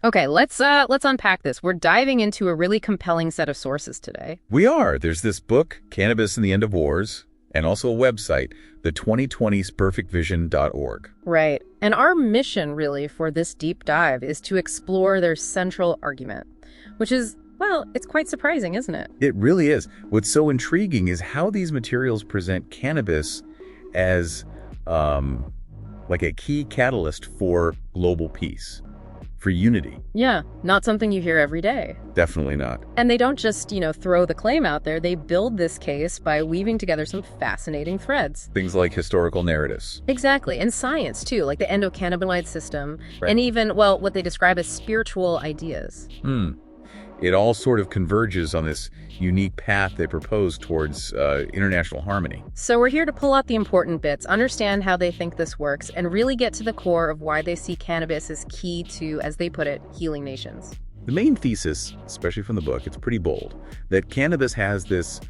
Okay, let's unpack this. We're diving into a really compelling set of sources today. We are. There's this book, Cannabis and the End of Wars, and also a website, the 2020sperfectvision.org. Right. And our mission, really, for this deep dive is to explore their central argument, which is, well, it's quite surprising, isn't it? It really is. What's so intriguing is how these materials present cannabis as like a key catalyst for global peace, for unity. Yeah, not something you hear every day. Definitely not. And they don't just, throw the claim out there. They build this case by weaving together some fascinating threads. Things like historical narratives. Exactly. And science, too, like the endocannabinoid system, Right. and even, well, what they describe as spiritual ideas. It all sort of converges on this unique path they propose towards international harmony. So we're here to pull out the important bits, understand how they think this works, and really get to the core of why they see cannabis as key to, as they put it, healing nations. The main thesis, especially from the book, it's pretty bold, that cannabis has this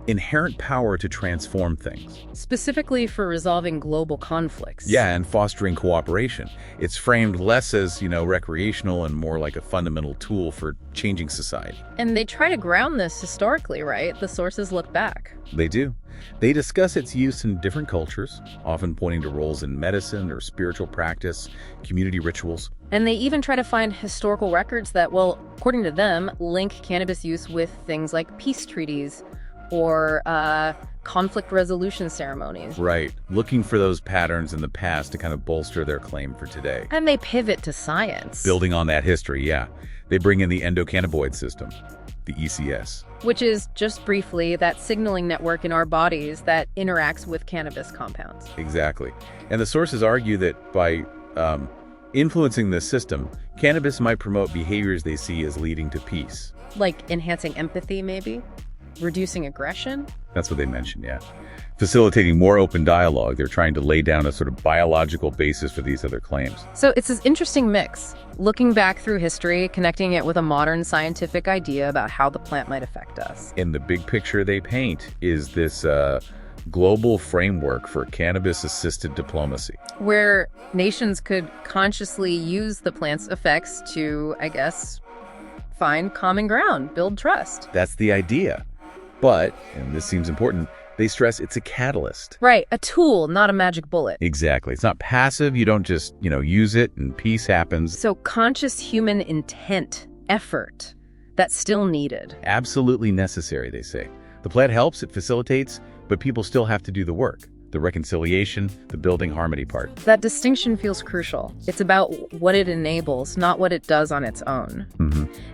inherent power to transform things. Specifically for resolving global conflicts. Yeah, and fostering cooperation. It's framed less as, recreational and more like a fundamental tool for changing society. And they try to ground this historically, right? The sources look back. They do. They discuss its use in different cultures, often pointing to roles in medicine or spiritual practice, community rituals. And they even try to find historical records that, well, according to them, link cannabis use with things like peace treaties or conflict resolution ceremonies. Right. Looking for those patterns in the past to kind of bolster their claim for today. And they pivot to science. Building on that history, yeah. They bring in the endocannabinoid system, the ECS. Which is, just briefly, that signaling network in our bodies that interacts with cannabis compounds. Exactly. And the sources argue that by influencing this system, cannabis might promote behaviors they see as leading to peace. Like enhancing empathy, maybe? Reducing aggression? That's what they mentioned, yeah. Facilitating more open dialogue. They're trying to lay down a sort of biological basis for these other claims. So it's this interesting mix, looking back through history, connecting it with a modern scientific idea about how the plant might affect us. And the big picture they paint is this global framework for cannabis-assisted diplomacy. Where nations could consciously use the plant's effects to, I guess, find common ground, build trust. That's the idea. But, and this seems important, they stress it's a catalyst. Right, a tool, not a magic bullet. Exactly. It's not passive. You don't just, use it and peace happens. So conscious human intent, effort, that's still needed. Absolutely necessary, they say. The plant helps, it facilitates, but people still have to do the work. The reconciliation, the building harmony part. That distinction feels crucial. It's about what it enables, not what it does on its own.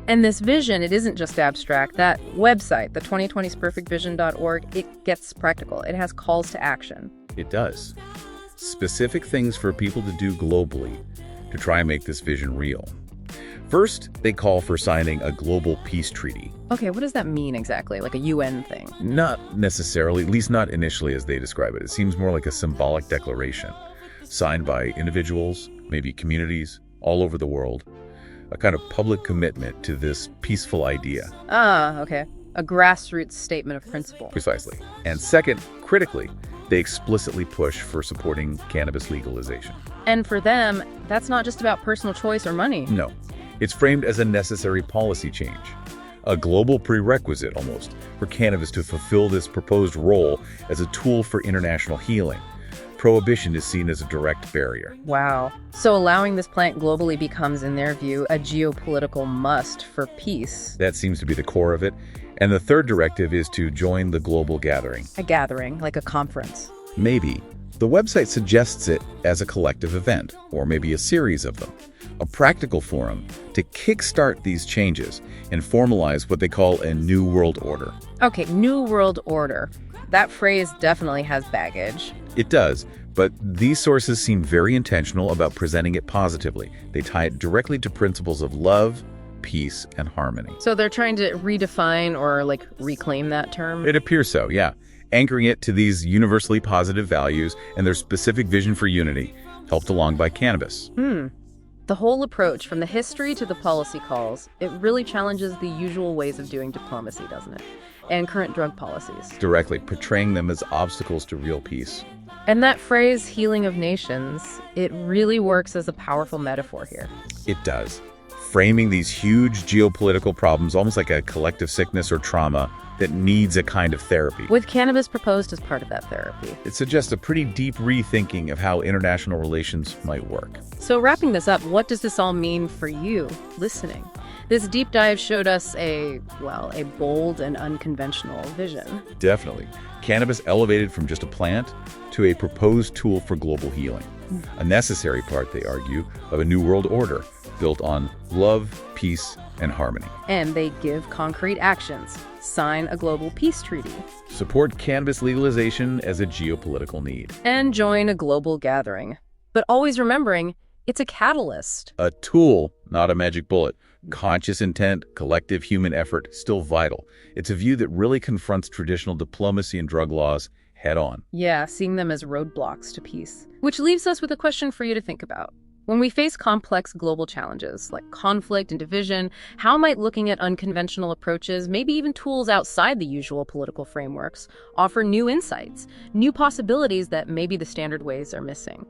And this vision, it isn't just abstract. That website, the 2020sperfectvision.org, it gets practical. It has calls to action. It does. Specific things for people to do globally to try and make this vision real. First, they call for signing a global peace treaty. Okay, what does that mean exactly? Like a UN thing? Not necessarily, at least not initially as they describe it. It seems more like a symbolic declaration, signed by individuals, maybe communities, all over the world. A kind of public commitment to this peaceful idea. Ah, okay. A grassroots statement of principle. Precisely. And second, critically, they explicitly push for supporting cannabis legalization. And for them, that's not just about personal choice or money. No. It's framed as a necessary policy change, a global prerequisite almost for cannabis to fulfill this proposed role as a tool for international healing. Prohibition is seen as a direct barrier. Wow. So allowing this plant globally becomes, in their view, a geopolitical must for peace. That seems to be the core of it. And the third directive is to join the global gathering. A gathering, like a conference. Maybe. The website suggests it as a collective event, or maybe a series of them. A practical forum to kickstart these changes and formalize what they call a New World Order. Okay, New World Order. That phrase definitely has baggage. It does, but these sources seem very intentional about presenting it positively. They tie it directly to principles of love, peace, and harmony. So they're trying to redefine or, reclaim that term? It appears so, yeah. Anchoring it to these universally positive values and their specific vision for unity, helped along by cannabis. The whole approach, from the history to the policy calls, it really challenges the usual ways of doing diplomacy, doesn't it? And current drug policies. Directly portraying them as obstacles to real peace. And that phrase, healing of nations, it really works as a powerful metaphor here. It does. Framing these huge geopolitical problems almost like a collective sickness or trauma that needs a kind of therapy. With cannabis proposed as part of that therapy. It suggests a pretty deep rethinking of how international relations might work. So wrapping this up, what does this all mean for you listening? This deep dive showed us a bold and unconventional vision. Definitely. Cannabis elevated from just a plant to a proposed tool for global healing. A necessary part, they argue, of a new world order built on love, peace, and harmony. And they give concrete actions. Sign a global peace treaty. Support cannabis legalization as a geopolitical need. And join a global gathering. But always remembering, it's a catalyst. A tool, not a magic bullet. Conscious intent, collective human effort, still vital. It's a view that really confronts traditional diplomacy and drug laws head on. Yeah, seeing them as roadblocks to peace. Which leaves us with a question for you to think about. When we face complex global challenges like conflict and division, how might looking at unconventional approaches, maybe even tools outside the usual political frameworks, offer new insights, new possibilities that maybe the standard ways are missing?